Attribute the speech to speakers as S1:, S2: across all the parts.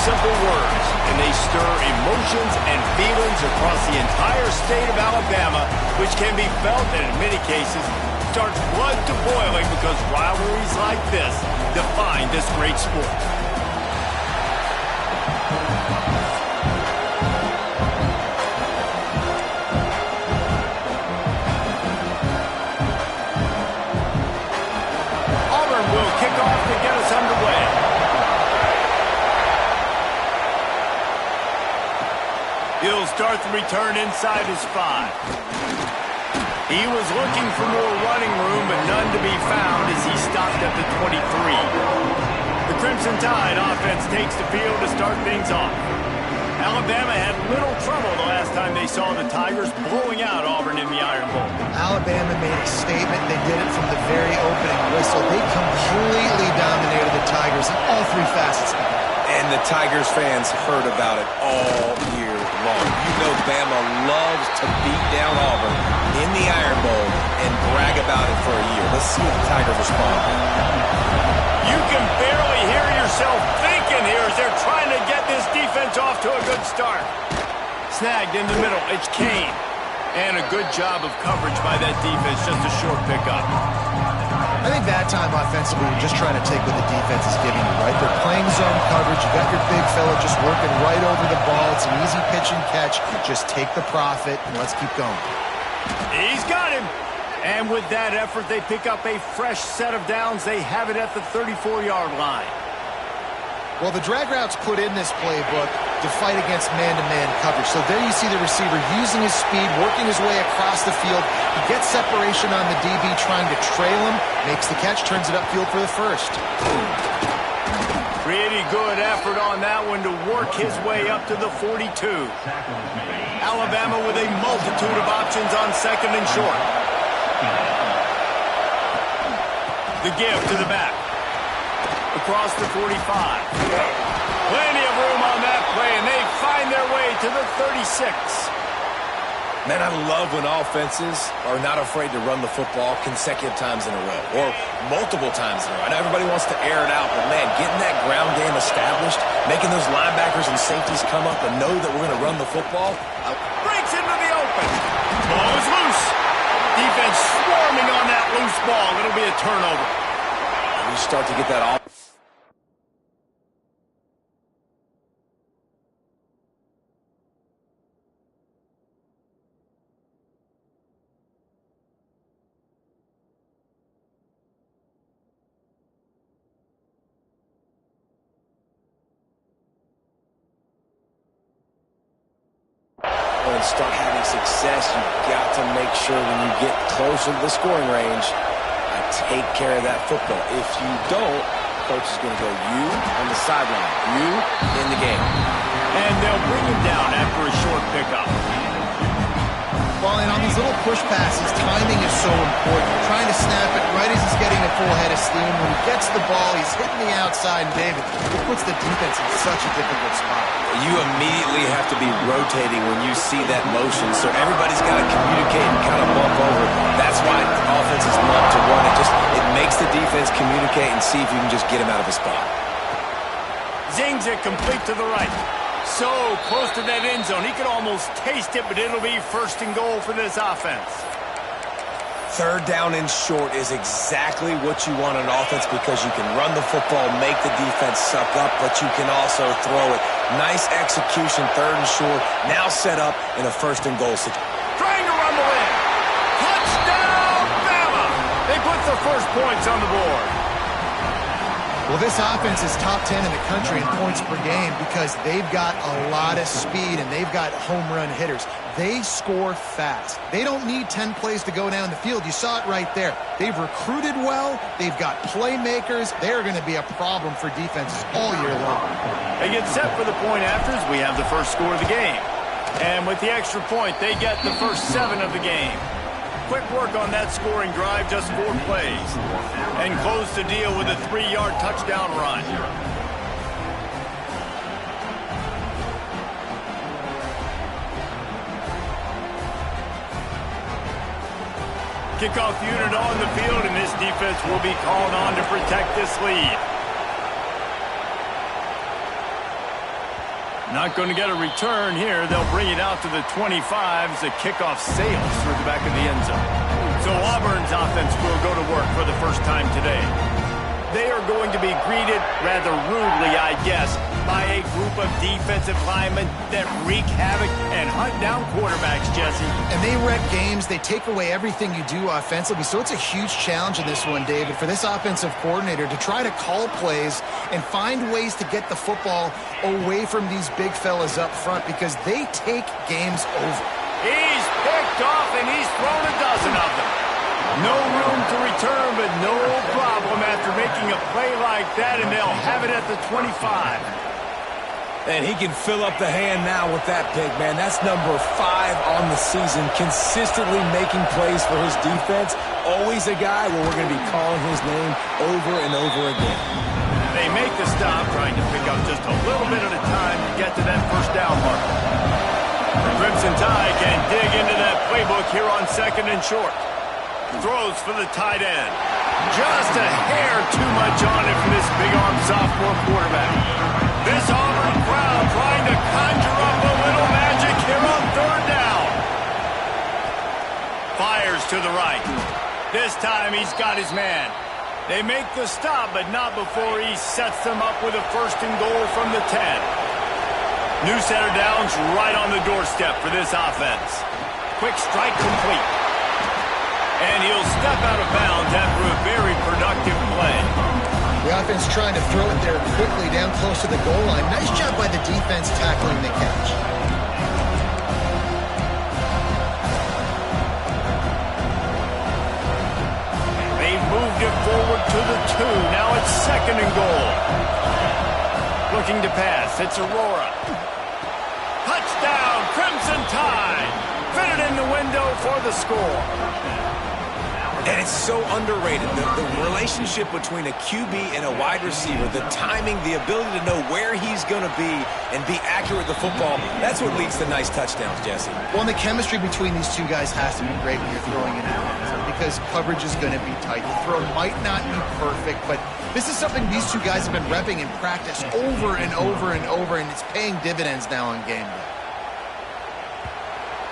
S1: simple words, and they stir emotions and feelings across the entire state of Alabama, which can be felt and in many cases starts blood to boiling because rivalries like this define this great sport. Auburn will kick off to get us underway. He'll start the return inside his 5. He was looking for more running room, but none to be found as he stopped at the 23. The Crimson Tide offense takes the field to start things off. Alabama had little trouble the last time they saw the Tigers blowing out Auburn in the Iron Bowl.
S2: Alabama made a statement. They did it from the very opening whistle. They completely dominated the Tigers in all 3 facets.
S3: And the Tigers fans heard about it all year long. You know Bama loves to beat down Auburn in the Iron Bowl and brag about it for a year. Let's see if the Tigers respond.
S1: You can barely hear yourself thinking here as they're trying to get this defense off to a good start. Snagged in the middle. It's Kane. And a good job of coverage by that defense. Just a short pickup.
S2: I think that time offensively, you're just trying to take what the defense is giving you, right? They're playing zone coverage. You got your big fella just working right over the ball. It's an easy pitch and catch. Just take the profit and let's keep going.
S1: He's got him. And with that effort, they pick up a fresh set of downs. They have it at the 34-yard line.
S2: Well, the drag routes put in this playbook to fight against man-to-man coverage. So there you see the receiver using his speed, working his way across the field. He gets separation on the DB trying to trail him, makes the catch, turns it upfield for the first.
S1: Pretty good effort on that one to work his way up to the 42. Alabama with a multitude of options on second and short. The give to the back. Across the 45. Plenty of room on that play, and they find their way to the 36.
S3: Man, I love when offenses are not afraid to run the football consecutive times in a row or multiple times in a row. I know everybody wants to air it out, but, man, getting that ground game established, making those linebackers and safeties come up and know that we're going to run the football.
S1: Breaks into the open. Ball is loose. Defense swarming on that loose ball. It'll be a turnover.
S3: And you start to get that off. Start having success, you've got to make sure when you get closer to the scoring range, take care of that football. If you don't, coach is going to go you on the sideline, you in the game.
S1: And they'll bring him down after a short pickup.
S2: Well, and on these little push passes, timing is so important. Trying to snap it right as he's getting a full head of steam. When he gets the ball, he's hitting the outside, and David, it puts the defense in such a difficult spot.
S3: You immediately have to be rotating when you see that motion, so everybody's got to communicate and kind of bump over. That's why offenses love to run it. It makes the defense communicate and see if you can just get him out of a spot.
S1: Zings it complete to the right. So close to that end zone. He could almost taste it, but it'll be first and goal for this offense.
S3: Third down and short is exactly what you want on offense because you can run the football, make the defense suck up, but you can also throw it. Nice execution, third and short. Now set up in a first and goal situation.
S1: Trying to rumble in. Touchdown, Bama! They put the first points on the board.
S2: Well, this offense is top 10 in the country in points per game because they've got a lot of speed and they've got home run hitters. They score fast. They don't need 10 plays to go down the field. You saw it right there. They've recruited well. They've got playmakers. They're going to be a problem for defenses all year long.
S1: They get set for the point afters. We have the first score of the game. And with the extra point, they get the first 7 of the game. Quick work on that scoring drive, just 4 plays. And close the deal with a 3-yard touchdown run. Kickoff unit on the field, and this defense will be called on to protect this lead. Not going to get a return here. They'll bring it out to the 25 as the kickoff sails through the back of the end zone. So Auburn's offense will go to work for the first time today. They are going to be greeted rather rudely, I guess, by a group of defensive linemen that wreak havoc and hunt down quarterbacks, Jesse.
S2: And they wreck games. They take away everything you do offensively. So it's a huge challenge in this one, David, for this offensive coordinator to try to call plays and find ways to get the football away from these big fellas up front because they take games over.
S1: He's picked off and he's thrown a dozen of them. No room to return, but no problem after making a play like that, and they'll have it at the 25.
S3: And he can fill up the hand now with that pick, man. That's number 5 on the season, consistently making plays for his defense. Always a guy where we're going to be calling his name over and over again.
S1: They make the stop, trying to pick up just a little bit at a time to get to that first down mark. The Crimson Tide can dig into that playbook here on 2nd and short. Throws for the tight end. Just a hair too much on it from this big-arm sophomore quarterback. This Auburn crowd trying to conjure up a little magic here on 3rd down. Fires to the right. This time he's got his man. They make the stop, but not before he sets them up with a 1st and goal from the 10. New set of downs right on the doorstep for this offense. Quick strike complete. And he'll step out of bounds after a very productive play.
S2: The offense trying to throw it there quickly down close to the goal line. Nice job by the defense tackling the catch.
S1: They moved it forward to the 2. Now it's 2nd and goal. Looking to pass. It's Aurora. Touchdown, Crimson Tide. Fit it in the window for the score.
S3: And it's so underrated. The relationship between a QB and a wide receiver, the timing, the ability to know where he's going to be and be accurate with the football, that's what leads to nice touchdowns, Jesse.
S2: Well, and the chemistry between these two guys has to be great when you're throwing in the end zone because coverage is going to be tight. The throw might not be perfect, but this is something these two guys have been repping in practice over and over and over, and it's paying dividends now on game day.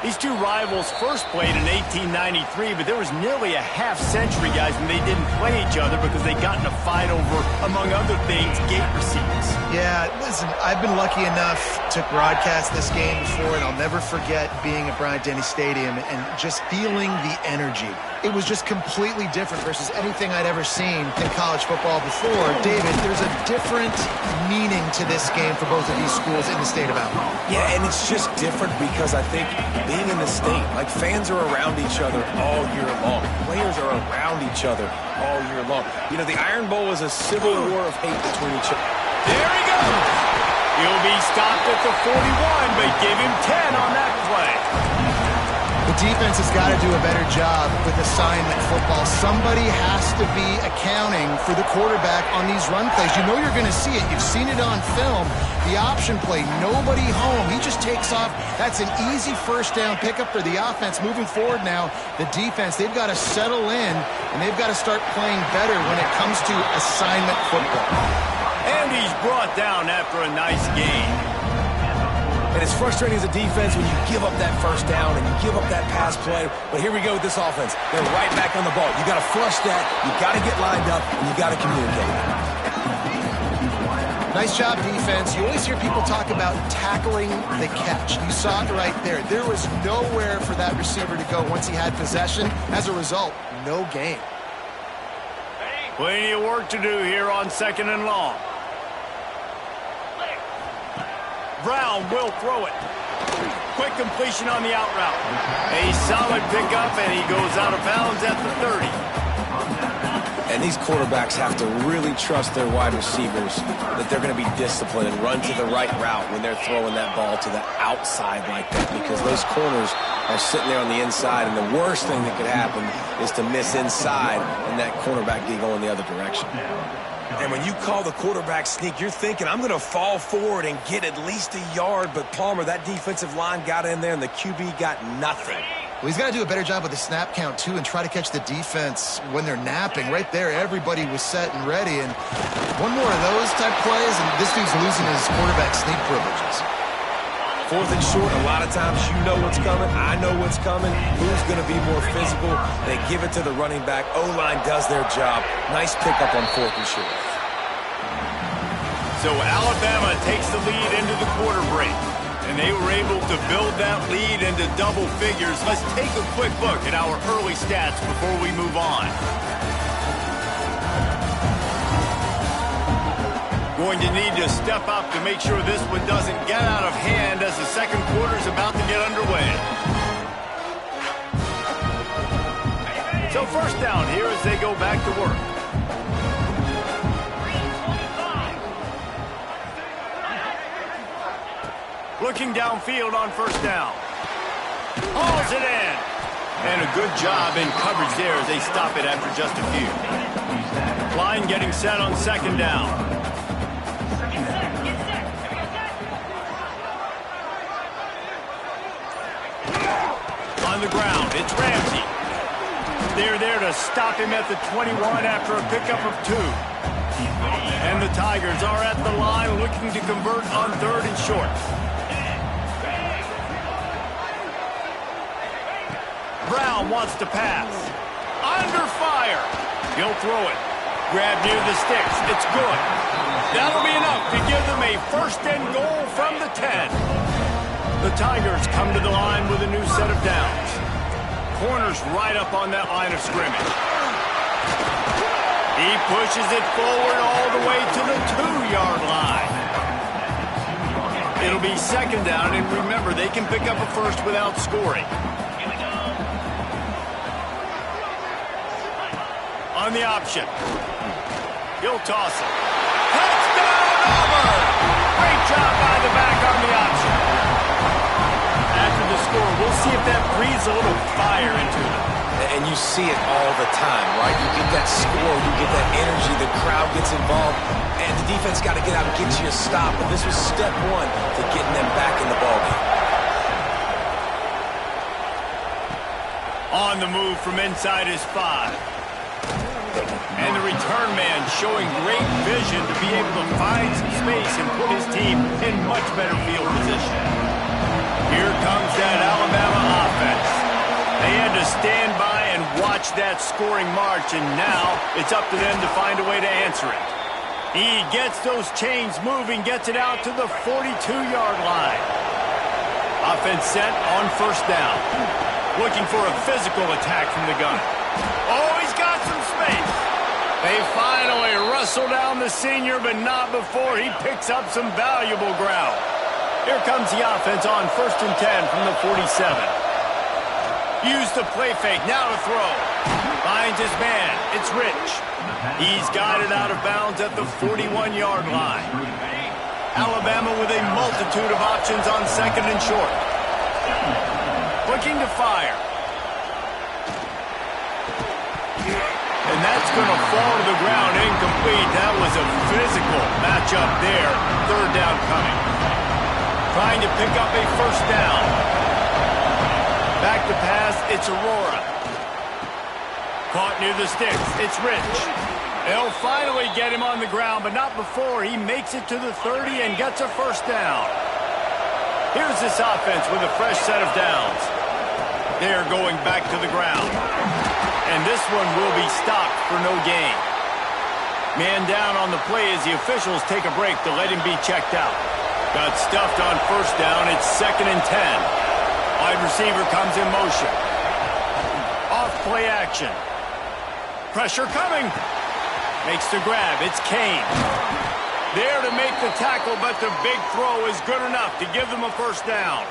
S1: These two rivals first played in 1893, but there was nearly a half-century, guys, when they didn't play each other because they got in a fight over, among other things, gate receipts.
S2: Yeah, listen, I've been lucky enough to broadcast this game before, and I'll never forget being at Bryant-Denny Stadium and just feeling the energy. It was just completely different versus anything I'd ever seen in college football before. David, there's a different meaning to this game for both of these schools in the state of Auburn.
S3: Yeah, and it's just different because I think being in the state, like fans are around each other all year long. Players are around each other all year long. You know, the Iron Bowl is a civil war of hate between each other.
S1: There he goes. He'll be stopped at the 41, but give him 10 on that play.
S2: The defense has got to do a better job with assignment football. Somebody has to be accounting for the quarterback on these run plays. You know you're going to see it. You've seen it on film. The option play, nobody home. He just takes off. That's an easy 1st down pickup for the offense. Moving forward now, the defense, they've got to settle in, and they've got to start playing better when it comes to assignment football.
S1: And he's brought down after a nice gain.
S3: And it's frustrating as a defense when you give up that 1st down and you give up that pass play. But here we go with this offense. They're right back on the ball. You got to flush that. You got to get lined up, and you got to communicate.
S2: Nice job, defense. You always hear people talk about tackling the catch. You saw it right there. There was nowhere for that receiver to go once he had possession. As a result, no gain.
S1: Plenty of work to do here on 2nd and long. Brown will throw it. Quick completion on the out route. A solid pickup, and he goes out of bounds at the 30.
S3: And these quarterbacks have to really trust their wide receivers that they're going to be disciplined and run to the right route when they're throwing that ball to the outside like that, because those corners are sitting there on the inside, and the worst thing that could happen is to miss inside and that cornerback be going the other direction. And when you call the quarterback sneak, you're thinking, I'm going to fall forward and get at least a yard. But Palmer, that defensive line got in there, and the QB got nothing.
S2: Well, he's got to do a better job with the snap count, too, and try to catch the defense when they're napping. Right there, everybody was set and ready. And one more of those type plays, and this dude's losing his quarterback sneak privileges.
S3: 4th and short, a lot of times you know what's coming. I know what's coming. Who's going to be more physical? They give it to the running back. O-line does their job. Nice pickup on 4th and short.
S1: So Alabama takes the lead into the quarter break, and they were able to build that lead into double figures. Let's take a quick look at our early stats before we move on. Going to need to step up to make sure this one doesn't get out of hand as the second quarter is about to get underway. So first down here as they go back to work. Looking downfield on first down. Hauls it in. And a good job in coverage there as they stop it after just a few. Line getting set on second down. On the ground, it's Ramsey. They're there to stop him at the 21 after a pickup of 2. And the Tigers are at the line looking to convert on 3rd and short. Brown wants to pass. Under fire. He'll throw it. Grab near the sticks. It's good. That'll be enough to give them a 1st and goal from the 10. The Tigers come to the line with a new set of downs. Corner's right up on that line of scrimmage. He pushes it forward all the way to the 2-yard line. It'll be 2nd down, and remember, they can pick up a first without scoring. On the option. He'll toss it. Touchdown, Auburn! Great job by the back on the option. After the score, we'll see if that breathes a little fire into them.
S3: And you see it all the time, right? You get that score, you get that energy, the crowd gets involved, and the defense got to get out and get you a stop. But this was step 1 to getting them back in the ballgame.
S1: On the move from inside his 5. And the return man showing great vision to be able to find some space and put his team in much better field position. Here comes that Alabama offense. They had to stand by and watch that scoring march, and now it's up to them to find a way to answer it. He gets those chains moving, gets it out to the 42-yard line. Offense set on first down. Looking for a physical attack from the gun. Oh, he's got some space. They finally wrestle down the senior, but not before he picks up some valuable ground. Here comes the offense on 1st and 10 from the 47. Use the play fake, now to throw. Finds his man, it's Rich. He's got it out of bounds at the 41-yard line. Alabama with a multitude of options on 2nd and short. Looking to fire. And that's going to fall to the ground, incomplete. That was a physical matchup there. 3rd down coming. Trying to pick up a first down. Back to pass, it's Aurora. Caught near the sticks, it's Rich. They'll finally get him on the ground, but not before he makes it to the 30 and gets a first down. Here's this offense with a fresh set of downs. They're going back to the ground. And this one will be stopped for no gain. Man down on the play as the officials take a break to let him be checked out. Got stuffed on first down. It's 2nd and 10. Wide receiver comes in motion. Off play action. Pressure coming. Makes the grab. It's Kane. There to make the tackle, but the big throw is good enough to give them a first down.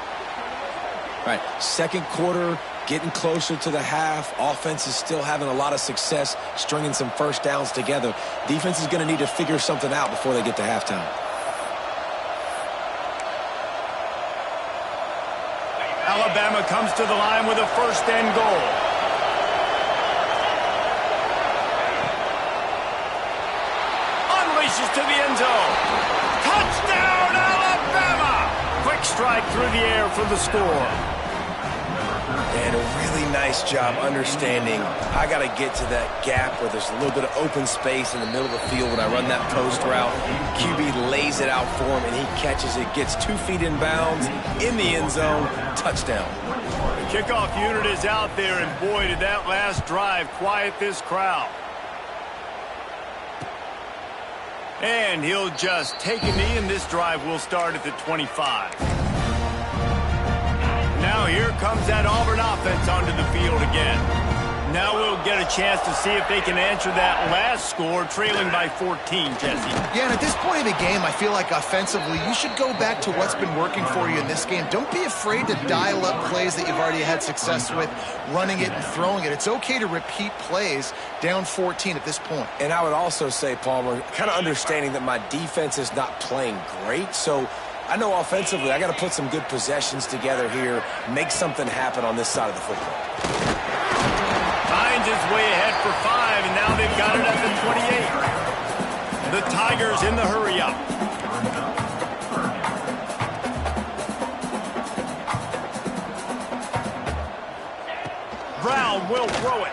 S3: Right, 2nd quarter, getting closer to the half. Offense is still having a lot of success stringing some first downs together. Defense is going to need to figure something out before they get to halftime.
S1: Alabama comes to the line with a 1st and goal. Unleashes to the end zone. Touchdown, Alabama! Quick strike through the air for the score.
S3: And a really nice job understanding I got to get to that gap where there's a little bit of open space in the middle of the field when I run that post route. QB lays it out for him, and he catches it, gets 2 feet in bounds, in the end zone, touchdown.
S1: The kickoff unit is out there, and boy, did that last drive quiet this crowd. And he'll just take a knee, and this drive will start at the 25. Now here comes that Auburn offense onto the field again. Now we'll get a chance to see if they can answer that last score, trailing by 14, Jesse.
S2: Yeah, and at this point of the game, I feel like offensively, you should go back to what's been working for you in this game. Don't be afraid to dial up plays that you've already had success with, running it and throwing it. It's okay to repeat plays down 14 at this point.
S3: And I would also say, Palmer, kind of understanding that my defense is not playing great, so I know offensively I got to put some good possessions together here, make something happen on this side of the football.
S1: Finds his way ahead for 5, and now they've got it at the 28. The Tigers in the hurry-up. Brown will throw it.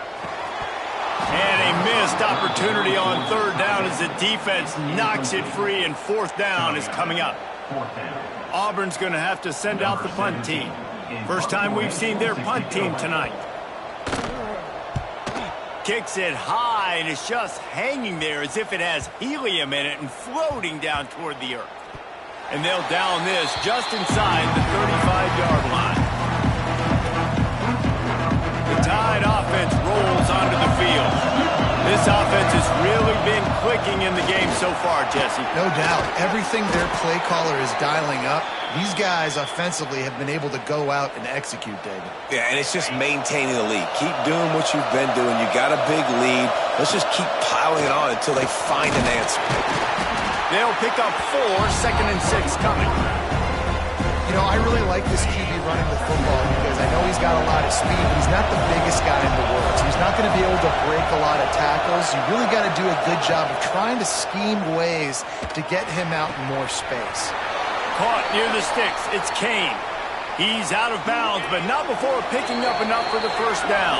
S1: And a missed opportunity on 3rd down as the defense knocks it free, and 4th down is coming up. Auburn's going to have to send out the punt team. First time we've seen their punt team tonight. Kicks it high, and it's just hanging there as if it has helium in it and floating down toward the earth. And they'll down this just inside the 35-yard line. The Tide offense rolls onto the field. This offense has really been clicking in the game so far, Jesse.
S2: No doubt. Everything their play caller is dialing up, these guys offensively have been able to go out and execute, David.
S3: Yeah, and it's just maintaining the lead. Keep doing what you've been doing. You got a big lead. Let's just keep piling it on until they find an answer.
S1: They'll pick up 4, 2nd and 6 coming.
S2: You know, I really like this QB running the football because I know he's got a lot of speed, but he's not the biggest guy in the world. So he's not going to be able to break a lot of tackles. You really got to do a good job of trying to scheme ways to get him out in more space.
S1: Caught near the sticks. It's Kane. He's out of bounds, but not before picking up enough for the 1st down.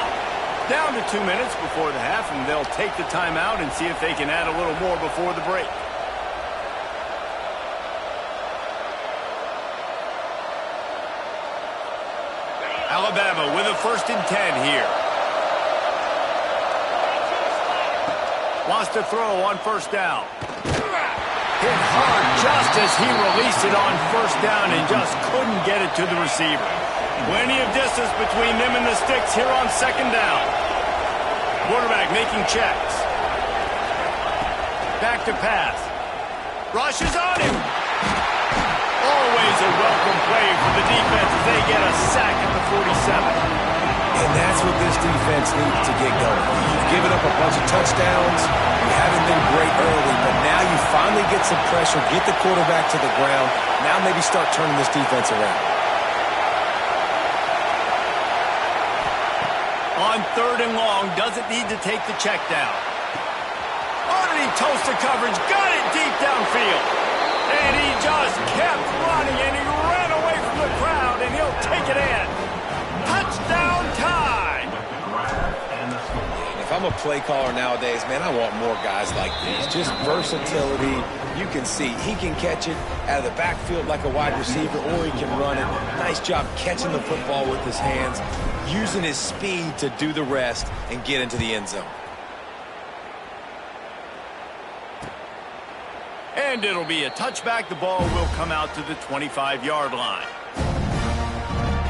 S1: Down to 2 minutes before the half, and they'll take the timeout and see if they can add a little more before the break. Alabama with a 1st and 10 here. Wants to throw on 1st down. Hit hard just as he released it on 1st down and just couldn't get it to the receiver. Plenty of distance between them and the sticks here on 2nd down. Quarterback making checks. Back to pass. Rushes on him. Always a welcome play for the defense as they get a sack at the 47.
S3: And that's what this defense needs to get going. You've given up a bunch of touchdowns. You haven't been great early, but now you finally get some pressure, get the quarterback to the ground. Now maybe start turning this defense around.
S1: On 3rd and long, doesn't need to take the check down. Oh, did he toast the coverage? Got it deep downfield. And he just kept running, and he ran away from the crowd, and he'll take it in. Touchdown time!
S3: If I'm a play caller nowadays, man, I want more guys like these. Just versatility. You can see he can catch it out of the backfield like a wide receiver, or he can run it. Nice job catching the football with his hands, using his speed to do the rest and get into the end zone.
S1: And it'll be a touchback. The ball will come out to the 25-yard line.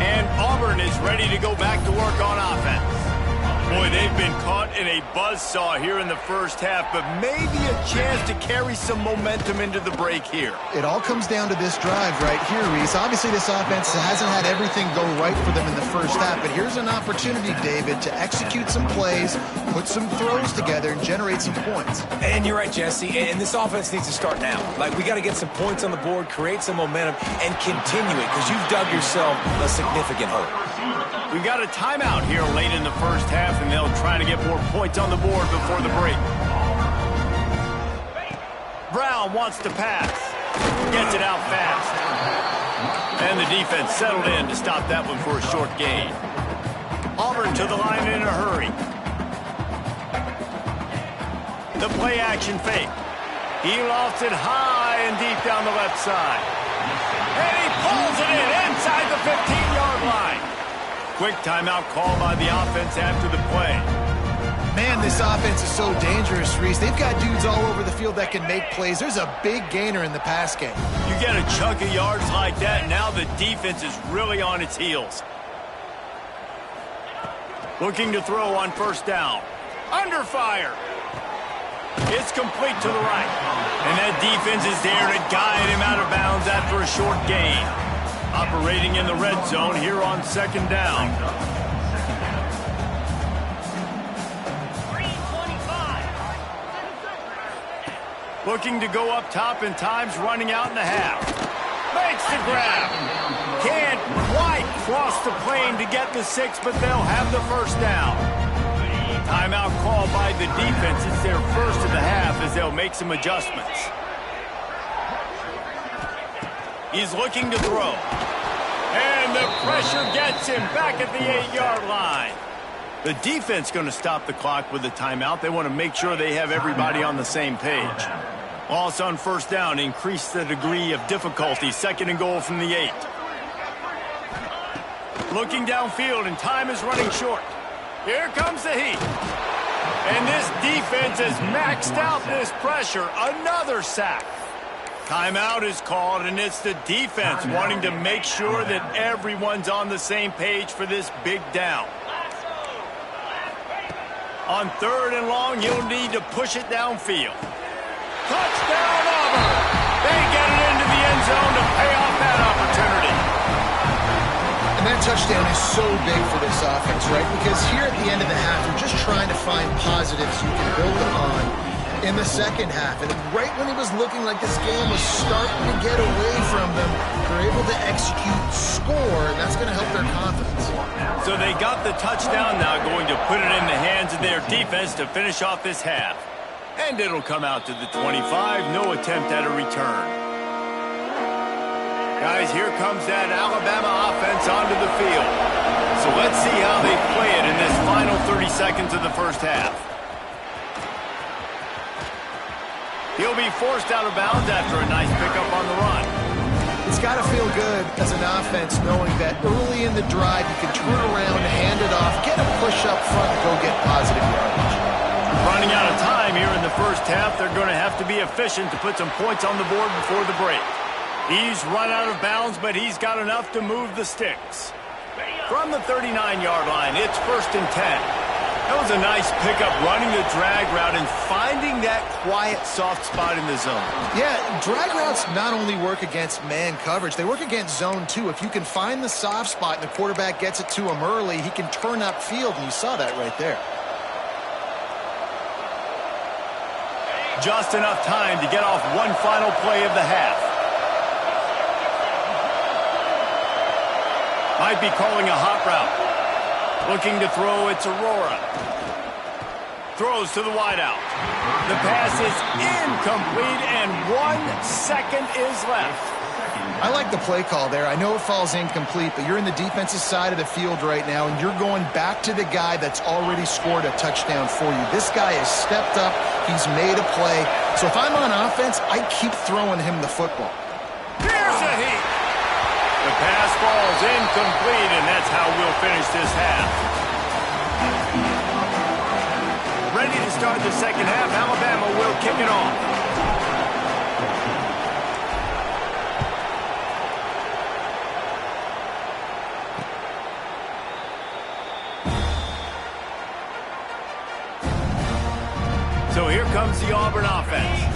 S1: And Auburn is ready to go back to work on offense. Boy, they've been caught in a buzzsaw here in the 1st half, but maybe a chance to carry some momentum into the break here.
S2: It all comes down to this drive right here, Reese. Obviously, this offense hasn't had everything go right for them in the 1st half, but here's an opportunity, David, to execute some plays, put some throws together, and generate some points.
S3: And you're right, Jesse, and this offense needs to start now. Like, we got to get some points on the board, create some momentum, and continue it, because you've dug yourself a significant hole.
S1: We've got a timeout here late in the 1st half, and they'll try to get more points on the board before the break. Brown wants to pass. Gets it out fast. And the defense settled in to stop that one for a short gain. Auburn to the line in a hurry. The play action fake. He lofts it high and deep down the left side. And he pulls it in inside the 15-yard line. Quick timeout call by the offense after the play.
S2: Man, this offense is so dangerous, Reese. They've got dudes all over the field that can make plays. There's a big gainer in the pass game.
S1: You get a chunk of yards like that, now the defense is really on its heels. Looking to throw on first down. Under fire. It's complete to the right. And that defense is there to guide him out of bounds after a short gain. Operating in the red zone here on second down. Looking to go up top, and time's running out in the half. Makes the grab. Can't quite cross the plane to get the 6, but they'll have the first down. Timeout call by the defense. It's their first of the half as they'll make some adjustments. He's looking to throw. And the pressure gets him back at the 8-yard line. The defense going to stop the clock with the timeout. They want to make sure they have everybody on the same page. Loss on first down. Increase the degree of difficulty. Second and goal from the 8. Looking downfield, and time is running short. Here comes the heat. And this defense has maxed out this pressure. Another sack. Timeout is called, and it's the defense wanting to make sure that everyone's on the same page for this big down. On third and long, you'll need to push it downfield. Touchdown, Auburn! They get it into the end zone to pay off that opportunity.
S2: And that touchdown is so big for this offense, right? Because here at the end of the half, you're just trying to find positives you can build upon in the second half. And right when it was looking like this game was starting to get away from them, they're able to execute, score, and that's going to help their confidence.
S1: So they got the touchdown now, going to put it in the hands of their defense to finish off this half. And it'll come out to the 25. No attempt at a return. Guys, here comes that Alabama offense onto the field. So let's see how they play it in this final 30 seconds of the first half. He'll be forced out of bounds after a nice pickup on the run.
S2: It's got to feel good as an offense knowing that early in the drive you can turn around, hand it off, get a push up front, and go get positive yardage.
S1: Running out of time here in the first half, they're going to have to be efficient to put some points on the board before the break. He's run out of bounds, but he's got enough to move the sticks. From the 39-yard line, it's first and 10. That was a nice pickup, running the drag route and finding that quiet, soft spot in the zone.
S2: Yeah, drag routes not only work against man coverage, they work against zone too. If you can find the soft spot and the quarterback gets it to him early, he can turn upfield, and you saw that right there.
S1: Just enough time to get off one final play of the half. Might be calling a hot route. Looking to throw, it's Aurora. Throws to the wideout. The pass is incomplete, and 1 second is left.
S2: I like the play call there. I know it falls incomplete, but you're in the defensive side of the field right now, and you're going back to the guy that's already scored a touchdown for you. This guy has stepped up. He's made a play. So if I'm on offense, I keep throwing him the football.
S1: Here's a heat. The pass falls incomplete, and that's how we'll finish this half. Ready to start the second half. Alabama will kick it off. So here comes the Auburn offense.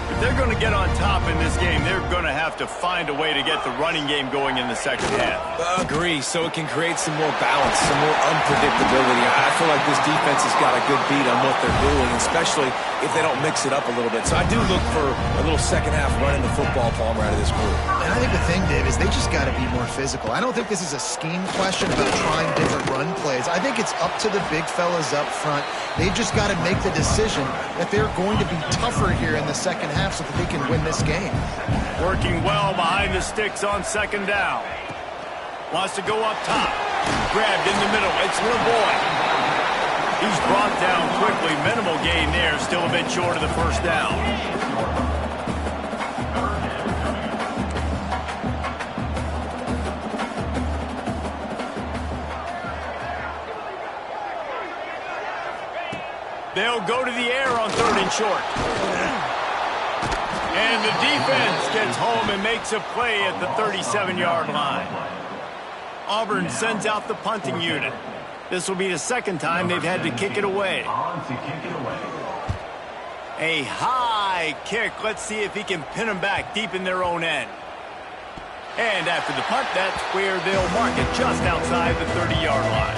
S1: If they're going to get on top in this game, they're going to have to find a way to get the running game going in the second half.
S3: Agree, so it can create some more balance, some more unpredictability. I feel like this defense has got a good beat on what they're doing, especially if they don't mix it up a little bit. So I do look for a little second half running the football Palmer out of this group.
S2: And I think the thing, Dave, is they just got to be more physical. I don't think this is a scheme question about trying different run plays. I think it's up to the big fellas up front. They've just got to make the decision that they're going to be tougher here in the second half so that they can win this game.
S1: Working well behind the sticks on second down. Wants to go up top. Grabbed in the middle. It's LeBoy. He's brought down quickly. Minimal gain there. Still a bit short of the first down. They'll go to the air on 3rd and short. And the defense gets home and makes a play at the 37-yard line. Auburn sends out the punting unit. This will be the second time they've had to kick it away. A high kick. Let's see if he can pin them back deep in their own end. And after the punt, that's where they'll mark it just outside the 30-yard line.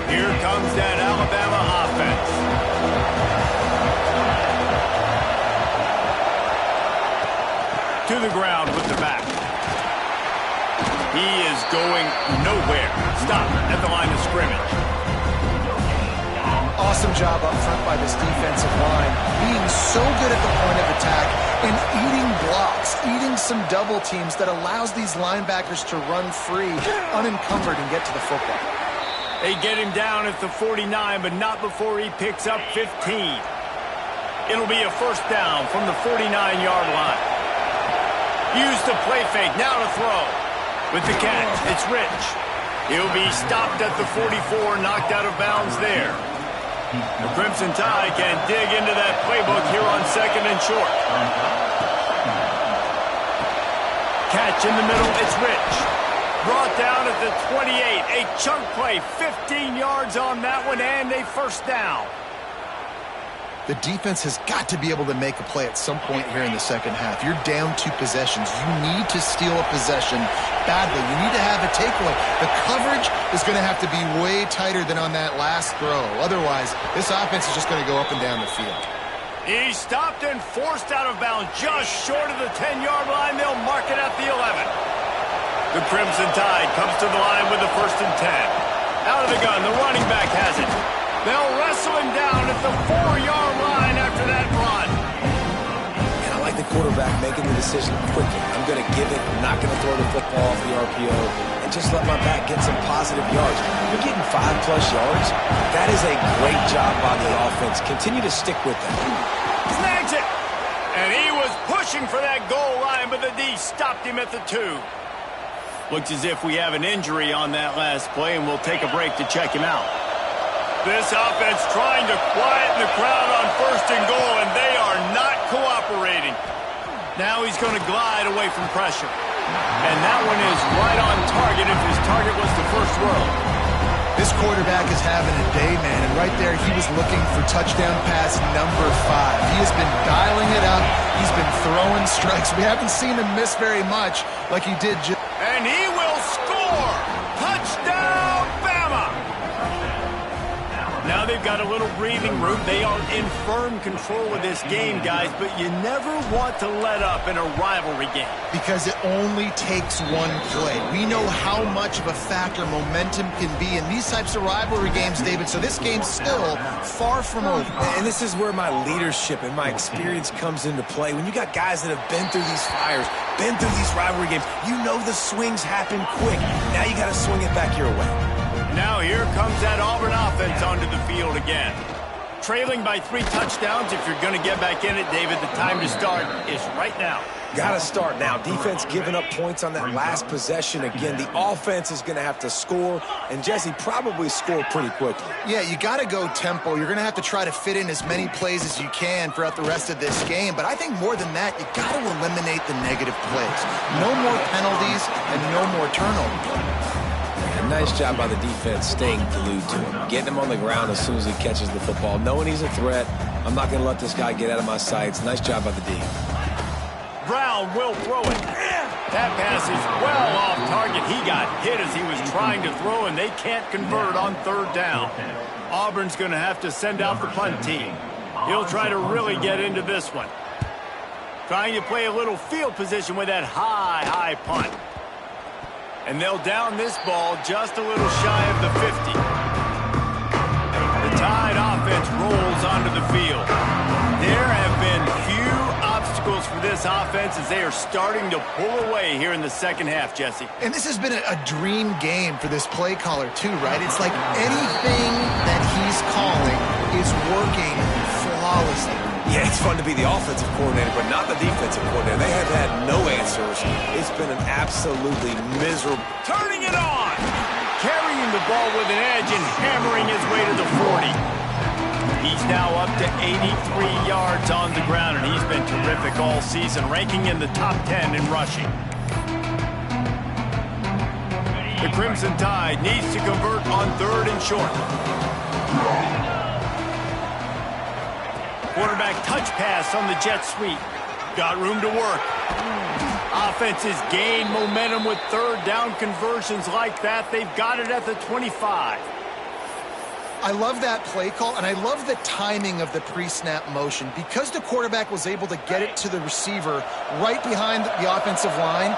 S1: Here comes that Alabama offense. To the ground with the back. He is going nowhere. Stop at the line of scrimmage.
S2: Awesome job up front by this defensive line, being so good at the point of attack and eating blocks, eating some double teams that allows these linebackers to run free, unencumbered, and get to the football.
S1: They get him down at the 49, but not before he picks up 15. It'll be a first down from the 49-yard line. Use the play fake, now to throw. With the catch, it's Rich. He'll be stopped at the 44, knocked out of bounds there. The Crimson Tide can dig into that playbook here on 2nd and short. Catch in the middle, it's Rich. Brought down at the 28. A chunk play, 15 yards on that one, and a first down.
S2: The defense has got to be able to make a play at some point here in the second half. You're down 2 possessions. You need to steal a possession badly. You need to have a takeaway. The coverage is going to have to be way tighter than on that last throw. Otherwise, this offense is just going to go up and down the field.
S1: He's stopped and forced out of bounds just short of the 10-yard line. They'll mark it at the 11. The Crimson Tide comes to the line with the 1st and 10. Out of the gun, the running back has it. They'll wrestle him down at the 4-yard line after that run.
S3: And I like the quarterback making the decision quickly. I'm going to give it. I'm not going to throw the football off the RPO and just let my back get some positive yards. You're getting 5+ yards. That is a great job by the offense. Continue to stick with them.
S1: Snags it. And he was pushing for that goal line, but the D stopped him at the 2. Looks as if we have an injury on that last play, and we'll take a break to check him out. This offense trying to quieten the crowd on 1st and goal, and they are not cooperating. Now he's going to glide away from pressure. And that one is right on target if his target was the first row.
S2: This quarterback is having a day, man, and right there he was looking for touchdown pass number 5. He has been dialing it up. He's been throwing strikes. We haven't seen him miss very much like he did just...
S1: And he will score! Touchdown, Bama! Now they've got a little breathing room. They are in firm control of this game, guys, but you never want to let up in a rivalry game.
S2: Because it only takes one play. We know how much of a factor momentum can be in these types of rivalry games, David, so this game's still far from over.
S3: And this is where my leadership and my experience comes into play. When you got guys that have been through these fires, been through these rivalry games, you know the swings happen quick. Now you got to swing it back your way.
S1: Now here comes that Auburn offense onto the field again. Trailing by 3 touchdowns. If you're going to get back in it, David, the time to start is right now.
S3: Got to start now. Defense giving up points on that last possession. Again, the offense is going to have to score, and Jesse probably score pretty quickly.
S2: Yeah, you got to go tempo. You're going to have to try to fit in as many plays as you can throughout the rest of this game. But I think more than that, you got to eliminate the negative plays. No more penalties and no more turnovers.
S3: Nice job by the defense staying glued to him. Getting him on the ground as soon as he catches the football. Knowing he's a threat, I'm not going to let this guy get out of my sights. Nice job by the D.
S1: Brown will throw it. That pass is well off target. He got hit as he was trying to throw, and they can't convert on 3rd down. Auburn's going to have to send out the punt team. He'll try to really get into this one. Trying to play a little field position with that high punt. And they'll down this ball just a little shy of the 50. The Tide offense rolls onto the field. There have been few obstacles for this this offense as they are starting to pull away here in the second half, Jesse.
S2: And this has been a dream game for this play caller too, right? It's like anything that he's calling is working flawlessly.
S3: Yeah, it's fun to be the offensive coordinator, but not the defensive coordinator. They have had no answers. It's been an absolutely miserable...
S1: Turning it on! Carrying the ball with an edge and hammering his way to the 40. He's now up to 83 yards on the ground, and he's been terrific all season, ranking in the top 10 in rushing. The Crimson Tide needs to convert on 3rd and short. Quarterback touch pass on the jet sweep. Got room to work. Offenses gain momentum with 3rd down conversions like that. They've got it at the 25.
S2: I love that play call, and I love the timing of the pre-snap motion. Because the quarterback was able to get it to the receiver right behind the offensive line,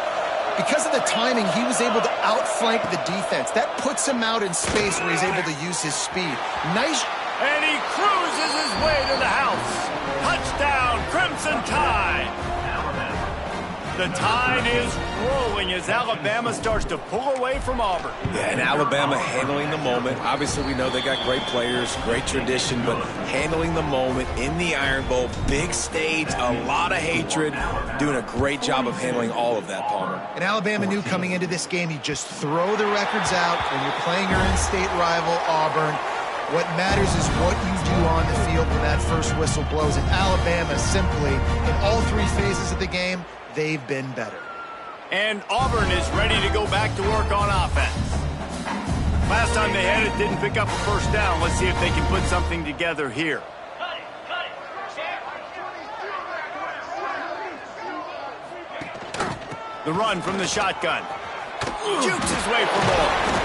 S2: because of the timing, he was able to outflank the defense. That puts him out in space where he's able to use his speed. Nice.
S1: And he cruises his way to the house. Touchdown, Crimson Tide. The tide is rolling as Alabama starts to pull away from Auburn.
S3: Yeah, and Alabama handling the moment. Obviously, we know they got great players, great tradition, but handling the moment in the Iron Bowl, big stage, a lot of hatred, doing a great job of handling all of that, Palmer.
S2: And Alabama knew coming into this game, you just throw the records out when you're playing your in-state rival, Auburn. What matters is what you do on the field when that first whistle blows. And Alabama simply, in all 3 phases of the game, they've been better.
S1: And Auburn is ready to go back to work on offense. Last time they had it, didn't pick up a first down. Let's see if they can put something together here. The run from the shotgun. Jukes his way for more.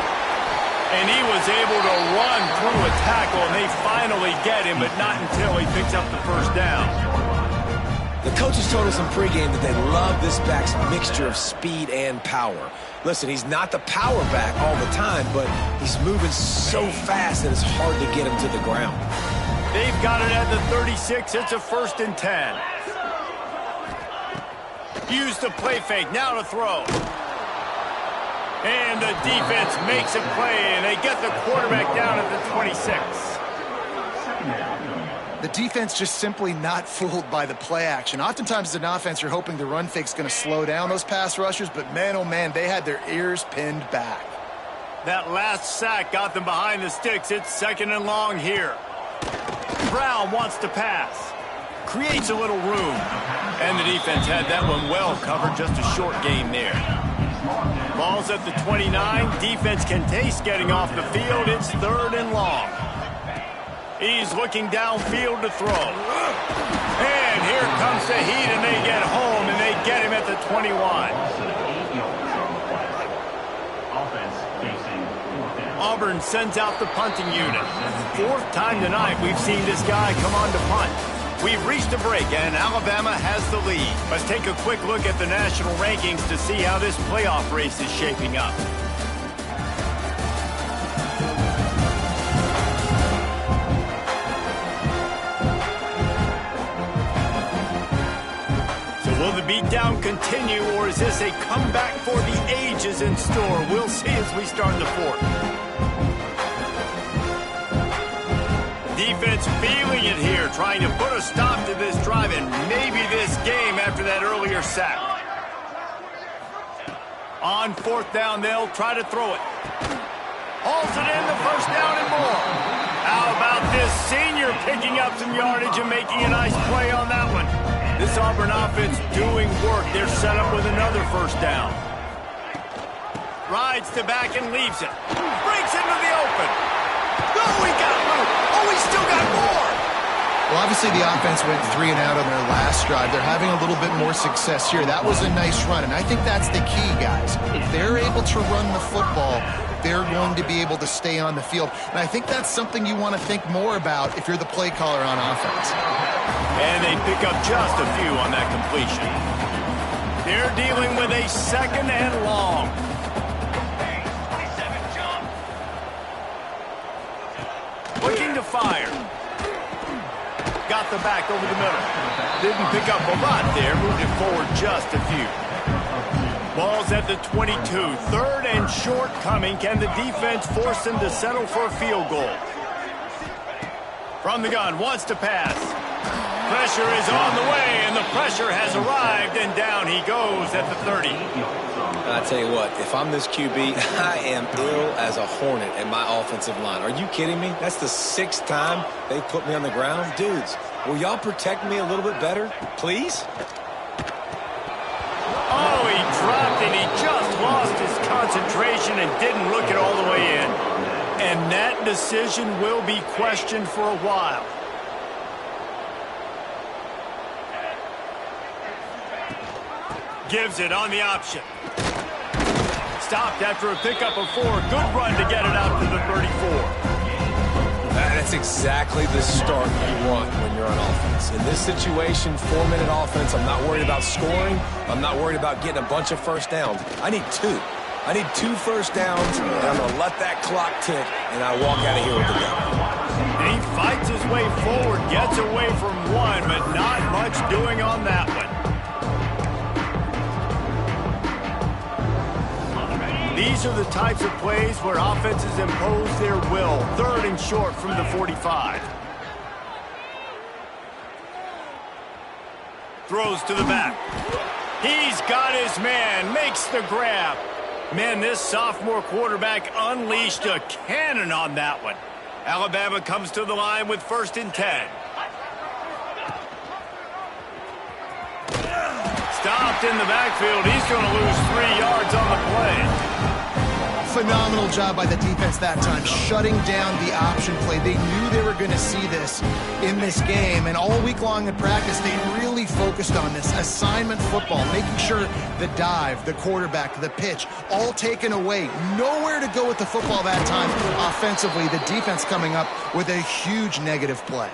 S1: And he was able to run through a tackle, and they finally get him, but not until he picks up the first down.
S3: The coaches told us in pregame that they love this back's mixture of speed and power. Listen, he's not the power back all the time, but he's moving so fast that it's hard to get him to the ground.
S1: They've got it at the 36. It's a 1st and 10. Use the play fake. Now to throw. And the defense makes a play, and they get the quarterback down at the 26.
S2: The defense just simply not fooled by the play action. Oftentimes as an offense, you're hoping the run fake's going to slow down those pass rushers, but man, oh man, they had their ears pinned back.
S1: That last sack got them behind the sticks. It's 2nd and long here. Brown wants to pass. Creates a little room. And the defense had that one well covered. Just a short gain there. Ball's at the 29. Defense can taste getting off the field. It's 3rd and long. He's looking downfield to throw. And here comes the heat, and they get home, and they get him at the 21. Auburn sends out the punting unit. 4th time tonight we've seen this guy come on to punt. We've reached a break, and Alabama has the lead. Let's take a quick look at the national rankings to see how this playoff race is shaping up. So will the beatdown continue, or is this a comeback for the ages in store? We'll see as we start the 4th. Defense feeling it here, trying to put a stop to this drive and maybe this game after that earlier sack. On 4th down, they'll try to throw it. Hauls it in, the 1st down and more. How about this senior picking up some yardage and making a nice play on that one? This Auburn offense doing work. They're set up with another 1st down. Rides to back and leaves it. Breaks into the open. Oh, he got room. Oh, he still got more.
S2: Well, obviously the offense went 3 and out on their last drive. They're having a little bit more success here. That was a nice run, and I think that's the key, guys. If they're able to run the football, they're going to be able to stay on the field. And I think that's something you want to think more about if you're the play caller on offense.
S1: And they pick up just a few on that completion. They're dealing with a 2nd and long. Looking to fire. Got out the back over the middle. Didn't pick up a lot there. Moved it forward just a few. Ball's at the 22. 3rd and short coming. Can the defense force him to settle for a field goal? From the gun, wants to pass. Pressure is on the way, and the pressure has arrived, and down he goes at the 30.
S3: I tell you what, if I'm this QB, I am ill as a hornet at my offensive line. Are you kidding me? That's the 6th time they put me on the ground. Dudes, will y'all protect me a little bit better, please?
S1: Oh, he dropped, and he just lost his concentration and didn't look it all the way in. And that decision will be questioned for a while. Gives it on the option. Stopped after a pickup of 4. Good run to get it out to the 34.
S3: That's exactly the start you want when you're on offense. In this situation, 4-minute offense, I'm not worried about scoring. I'm not worried about getting a bunch of first downs. I need 2. I need 2 first downs, and I'm going to let that clock tick, and I walk out of here with the gun.
S1: He fights his way forward, gets away from 1, but not much doing on that one. These are the types of plays where offenses impose their will. 3rd and short from the 45. Throws to the back. He's got his man, makes the grab. Man, this sophomore quarterback unleashed a cannon on that one. Alabama comes to the line with 1st and 10. Stopped in the backfield. He's going to lose 3 yards on the play.
S2: Phenomenal job by the defense that time, shutting down the option play. They knew they were going to see this in this game, and all week long in practice, they really focused on this assignment football, making sure the dive, the quarterback, the pitch, all taken away. Nowhere to go with the football that time offensively. The defense coming up with a huge negative play.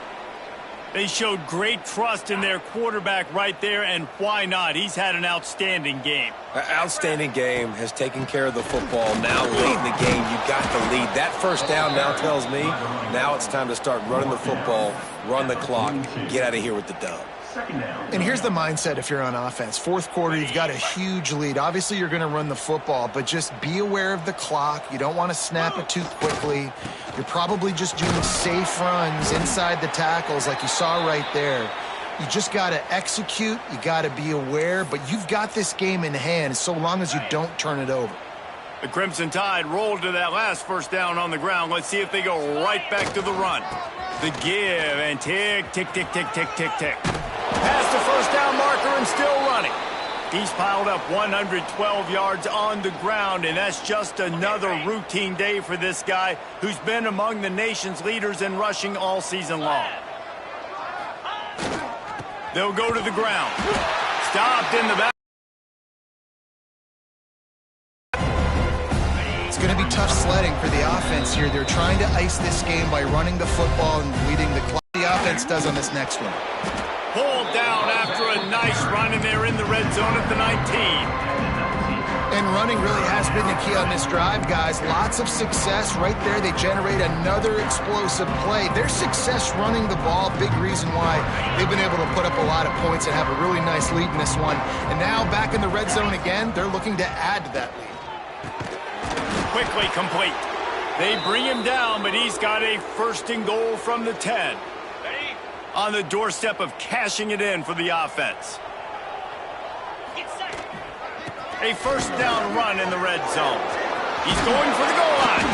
S1: They showed great trust in their quarterback right there, and why not? He's had an outstanding game.
S3: Outstanding game, has taken care of the football. Now late in the game, you got the lead. That first down now tells me now it's time to start running the football, run the clock, get out of here with the dub.
S2: And here's the mindset if you're on offense. 4th quarter, you've got a huge lead. Obviously, you're going to run the football, but just be aware of the clock. You don't want to snap it too quickly. You're probably just doing safe runs inside the tackles like you saw right there. You just got to execute. You got to be aware, but you've got this game in hand so long as you don't turn it over.
S1: The Crimson Tide rolled to that last first down on the ground. Let's see if they go right back to the run. The give and tick, tick, tick, tick, tick, tick, tick. Past the first down marker and still running. He's piled up 112 yards on the ground, and that's just another routine day for this guy who's been among the nation's leaders in rushing all season long. They'll go to the ground. Stopped in the back.
S2: It's going to be tough sledding for the offense here. They're trying to ice this game by running the football and leading the clock. The offense does on this next one.
S1: Pulled down after a nice run, and they're in the red zone at the 19.
S2: And running really has been the key on this drive, guys. Lots of success right there. They generate another explosive play. Their success running the ball, big reason why they've been able to put up a lot of points and have a really nice lead in this one. And now back in the red zone again, they're looking to add to that lead.
S1: Quickly complete. They bring him down, but he's got a 1st and goal from the 10. On the doorstep of cashing it in for the offense. A 1st down run in the red zone. He's going for the goal line.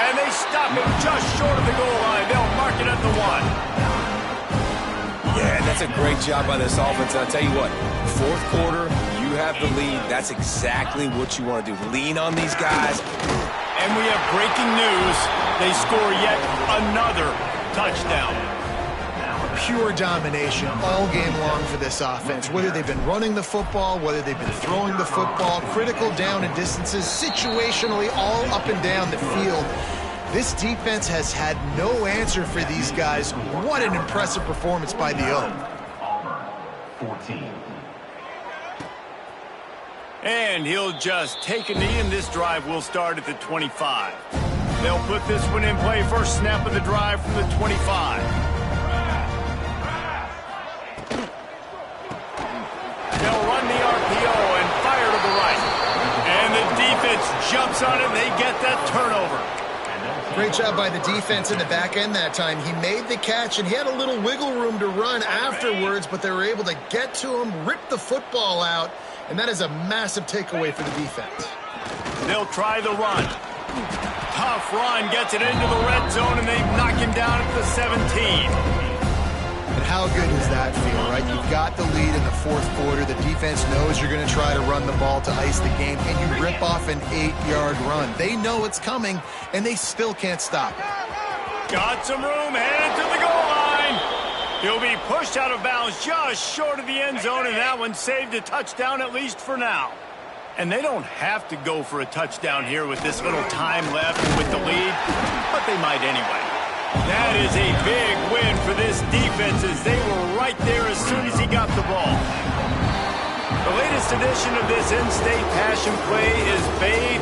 S1: And they stop him just short of the goal line. They'll mark it at the 1.
S3: Yeah, that's a great job by this offense. And I'll tell you what, 4th quarter, you have the lead. That's exactly what you want to do. Lean on these guys.
S1: And we have breaking news. They score yet another touchdown.
S2: Pure domination all game long for this offense. Whether they've been running the football, whether they've been throwing the football, critical down and distances, situationally all up and down the field. This defense has had no answer for these guys. What an impressive performance by the Auburn.
S4: 14.
S1: And he'll just take a knee, and this drive will start at the 25. They'll put this one in play. First snap of the drive from the 25. blitz, jumps on it, and they get that turnover.
S2: Great job by the defense in the back end that time. He made the catch, and he had a little wiggle room to run afterwards, but they were able to get to him, rip the football out, and that is a massive takeaway for the defense.
S1: They'll try the run. Tough run, gets it into the red zone, and they knock him down at the 17.
S2: And how good does that feel, right? You've got the lead in the fourth quarter. The defense knows you're going to try to run the ball to ice the game, and you rip off an 8-yard run. They know it's coming, and they still can't stop it.
S1: Got some room, headed to the goal line. He'll be pushed out of bounds just short of the end zone, and that one saved a touchdown at least for now. And they don't have to go for a touchdown here with this little time left with the lead, but they might anyway. That is a big win for this defense as they were right there as soon as he got the ball. The latest edition of this in-state passion play is bathed